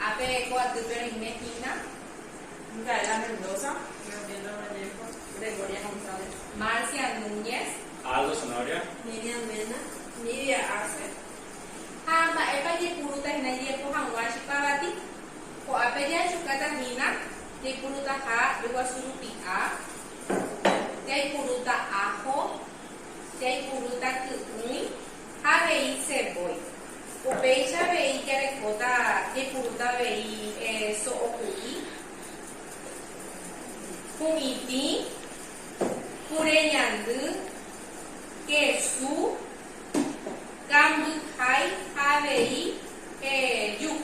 Ape Coatupero Inmejina, Micaela Mendoza, Gabriela Vallejo, Gregoria González, Marcia Núñez, Aldo Sonoria, Miriam Mena, Nidia Arce, Hamba Epa Yepuruta Hinaye Pohangwashi Pavati, Coapeya Chukata Hina, Yepuruta Ha, Luasurupi A, Yaipuruta Ajo, Yaipuruta Kuni, Havei Seboy. Upeixa vei kerekota Yepuruta vei Sookui, Kumiti, Kureyandu, Kesu, Gambu Kai, Havei, Yuk.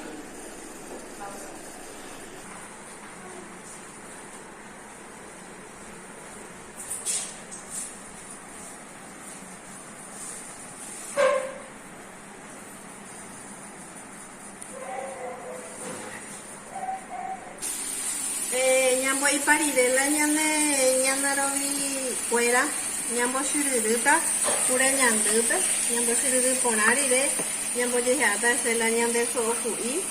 Ñambo iparirela ñanarovi fuera, ñambo shururuka, pura ñandupe, ñambo shururu ponarire, ñambo yejata sela ñande soofui,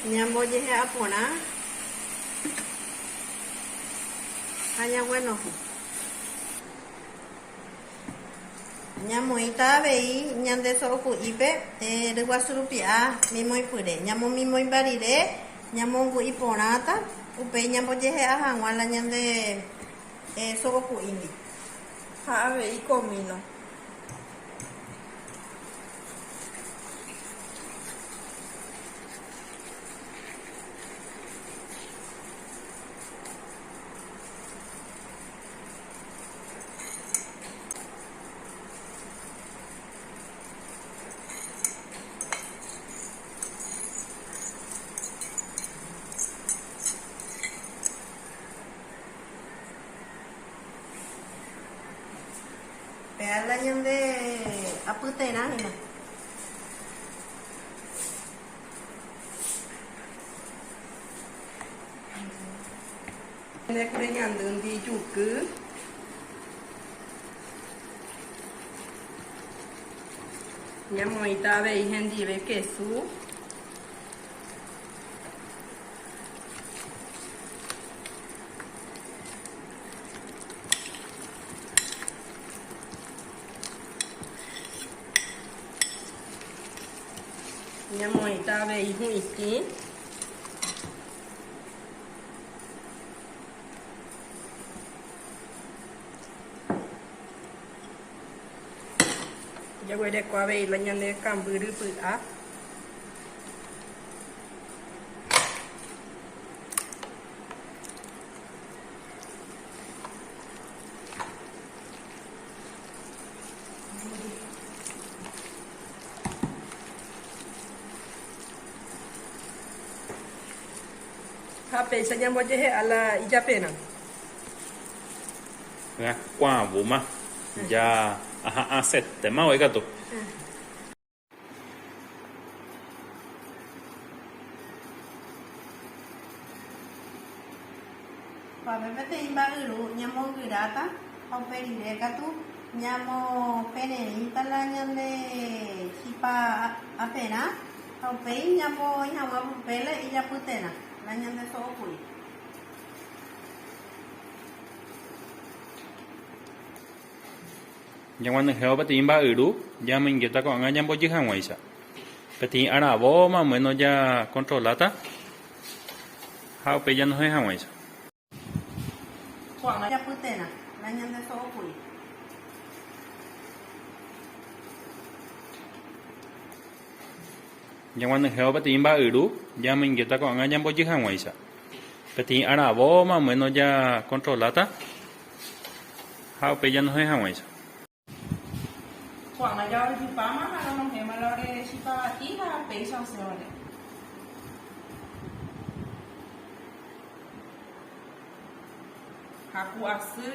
ñambo yeja pona, aña bueno. Ñamoita vei ñande so'oku'ípe ryguasurupia mimoipyre ñamomimoimbarire ñamongu'i porãta upéi ñambojehe'a hag̃ua la ñande so'oku'índi ha avei komino. Peala ñande apytérã hína. Nekure ñandýndi juky. Ñamoĩta avei hendive kesu. Ñamoĩta avei hu'itĩ. Jaguereko avei la ñane kambýrypy'a. Ha péicha ñambojehe'a la ijapérã. Gakuãvuma, ja aha'ãsetéma oikatu. Pave peteĩ mba'yru ñamongyráta ha uperire katu ñamopererĩta la ñande chipa aperã ha upéi ñamboihag̃ua upéle ijapytérã la ñande so'okui. Ñaguanyhẽvo peteĩ mba'yru jamoinggéta ko'ág̃a ñambojy hag̃uáicha. Peteĩ aravo más o menos ya controlata ha upéi janohẽ hag̃uáicha. Ko'ág̃a ijapytérã la ñande so'okui. Ñaguanyhẽvo peteĩ mba'yru jamoinggéta ko'ág̃a ñambojy hag̃uáicha. Peteĩ aravo más o menos ya controlata ha upéi janohẽ hag̃uáicha. Ko'ág̃a jaojypáma ha ronohéma la ore chipavati ha péicha osẽvare. Haku asy